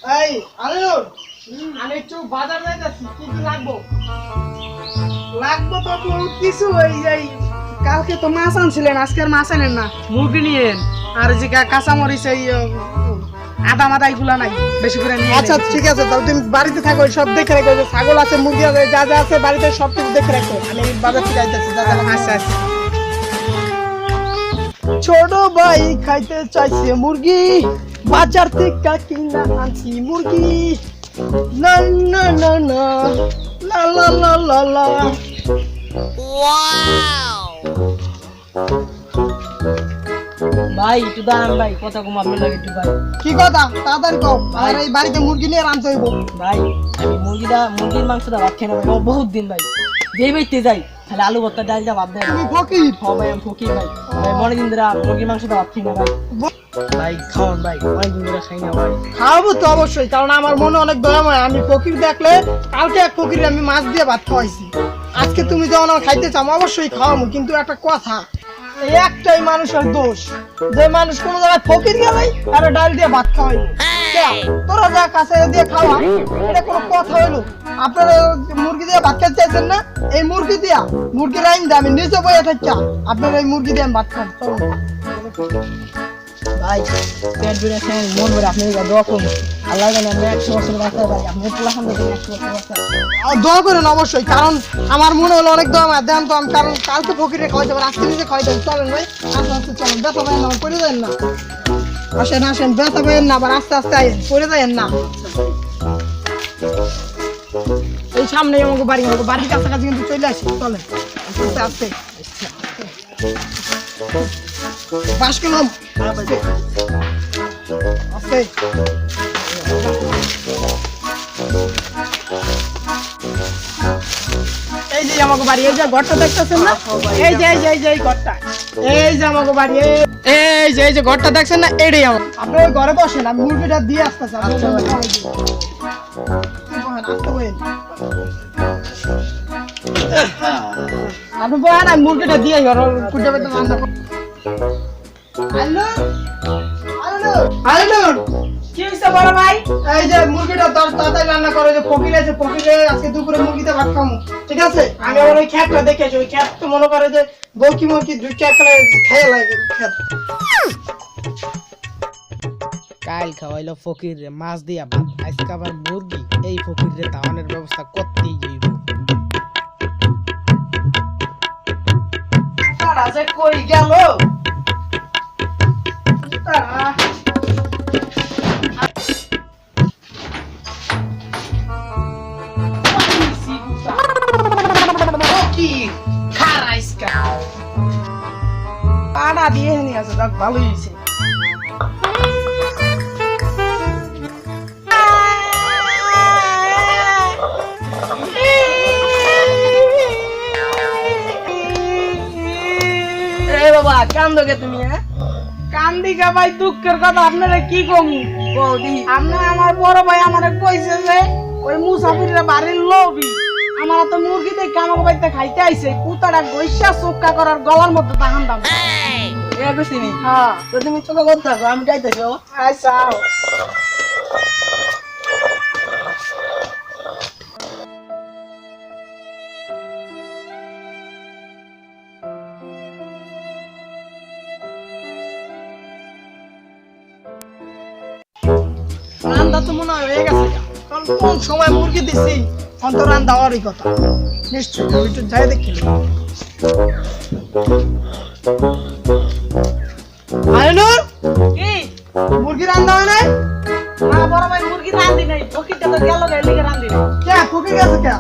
এই আলিনুর, আমি একটু বাজার যাইতাছি, কি কি লাগবো? লাগবো তো বহুত কিছু। এই কালকে তো মাছ আনছিলেন, আজকে আর মাছ আনেন না, মুরগি নিয়েন। আর যে কাঁচামরিচ, এই আদা মাদা এগুলা নাই, বেশি করে নিয়ে। আচ্ছা ঠিক আছে, তাহলে তুমি বাড়িতে থাকো, সব দেখে রাখো। ছাগল আছে, মুরগি আছে, যা যা আছে বাড়িতে সব কিছু দেখে রাখো। আমি বাজার থেকে আইতাছি। আচ্ছা আচ্ছা। ছোট ভাই খাইতে চাইছে মুরগি, বাজার থেকে কিনা আনছি মুরগি। না না না না, লা লা লা লা লা। ভাই একটু দাঁড়ান ভাই, কথা কম আপনার লাগে একটু ভাই। কি কথা? তাড়াতাড়ি কও। আর এই বাড়িতে মুরগি নিয়ে রানতে হইব ভাই। আমি মুরগির মাংসটা ভাত খেয়ে নেবো বহুত দিন ভাই। যেই বাইতে যাই তাহলে আলু ভর্তা ডালটা ভাত দেয়। তুমি ফকির? হ্যাঁ ভাই আমি ফকির ভাই। ভাই মনে দিন ধরে মুরগির মাংসটা ভাত খেয়ে না ভাই। ভাই খাওয়ান ভাই, অনেকদিন ধরে খাই না ভাই। খাওয়াবো তো অবশ্যই, কারণ আমার মনে অনেক দয়াময়। আমি ফকির দেখলে কালকে এক ফকির আমি মাছ দিয়ে ভাত খাওয়াইছি। আজকে তুমি যখন আমার খাইতে চাও অবশ্যই খাওয়াবো, কিন্তু একটা কথা, এই একটাই মানুষের দোষ, যে মানুষ কোনো জায়গায় ফকির গেলেই আর ডাল দিয়ে ভাত খাওয়াইলো। তোরা যা কাছে দিয়ে খাওয়া, এটা কোনো কথা হইলো? আপনারা মুরগি দিয়ে ভাত খেতে চাইছেন না, এই মুরগি দিয়া মুরগির আইন দিয়ে আমি নিজে বইয়া থাকি, আপনারা এই মুরগি দিয়ে আমি ভাত খান। ভাই পেট ভরে খাই, মন ভরে আপনি দোয়া করুন। আল্লাহ জানে আমি 100 বছর বাঁচতে ভাই, আপনি পোলা খান 100 বছর বাঁচতে। দোয়া করেন অবশ্যই, কারণ আমার মনে হলো অনেক দোয়া দেন তো। আমি কারণ কালকে ফকিরে খাওয়াইতে পারি, আজকে নিজে খাওয়াইতে পারি। চলেন ভাই, আস্তে আস্তে চলেন। ব্যথা পাইন না, পড়ে যাবেন না। আসেন আসেন, ব্যথা পাইন না, আবার আস্তে আস্তে আইন, পড়ে যাবেন না। এই সামনে আমাকে বাড়ি, আমাকে বাড়ির কাছাকাছি কিন্তু চলে আসি। চলেন আস্তে আস্তে। বাস করলাম আস্তে আস্তে। এই যে আমাকে বাড়ি, এই যে ঘরটা দেখতেছেন না, এই যে এই ঘরটা, এই যে আমাকে বাড়ি, এই যে ঘরটা দেখছেন না, এটাই আমার। আপনি ওই ঘরে বসেন, আমি মুরগিটা দিয়ে আসতেছি। আপনি বলেন আমি মুরগিটা দিয়ে খুঁজে পেতে রান্না করব। কি হইছে বড় ভাই? এই যে মুরগিটা তাড়াতাড়ি রান্না করে, যে ফকির আছে, ফকিরে আজকে দুপুরে মুরগিতে ভাত খাবো, ঠিক আছে? আমি আবার ওই খ্যাতটা দেখেছি, ওই খ্যাত তো মনে করে যে বউকি মুরগি দুই চার খেয়ে লাগে খ্যাত। কাল খাওয়াইলো ফকির রে মাছ দিয়া ভাত, আজকে আবার মুরগি। এই ফকির রে দাওয়ানের ব্যবস্থা করতেই হইব। তারা যে কই গেল? পাড়া দিয়ে নিয়ে আসে, যাক ভালোই হয়েছে। বাবা কান্দোকে তুমি? হ্যাঁ কান্দিকা ভাই, দুঃখের কথা আপনারা কি কমি। আপনার আমার বড় ভাই আমারে কইছে যে ওই মুসাফিররা বাড়ির লোভী, আমার তো মুরগি দেখে আমার বাড়িতে খাইতে আইছে, কুতাটা গইসা চোখা করার গলার মধ্যে দাহান দাম। হ্যাঁ তো তুমি চোখা করতে থাকো, আমি যাইতেছি। আচ্ছা রান্না তো মনে হয় হয়ে গেছে, কারণ কোন সময় মুরগি দিছি, অন্তর রান্না হওয়ারই কথা। নিশ্চয়ই আমি একটু যাই দেখি। আইনুর, কি মুরগি রান্না হয় নাই? না বড় ভাই, মুরগি রান্ধি নাই, ফকিরটা তো গেল গাই লিগে রান্ধি নাই। কে ফকির গেছে কে?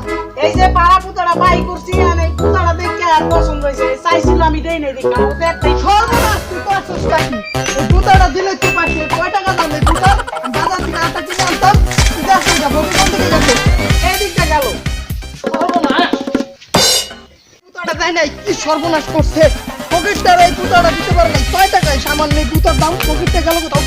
এই যে পাড়া পুতাটা বাই করছি, আমি পুতাটা দেখে আর পছন্দ হয়েছে, চাইছিল আমি দেই নাই দেখি আমাদের একটাই। সর্বনাশ, তুই তো আসছিস নাকি? এই জুতাটা দিলে তুই পাঠিয়ে কয় টাকা দাম এই জুতার? বাজার থেকে আটা কিনে আনতাম, তুই যাচ্ছিস না, ফকির কোন দিকে গেছে? এই দিকটা গেল। সর্বনাশ, জুতাটা দেয় নাই, কি সর্বনাশ করছে। ফকিরটার এই জুতাটা দিতে পারে নাই, 6 টাকায় সামান্য এই জুতার দাম, ফকিরটা গেল কোথাও।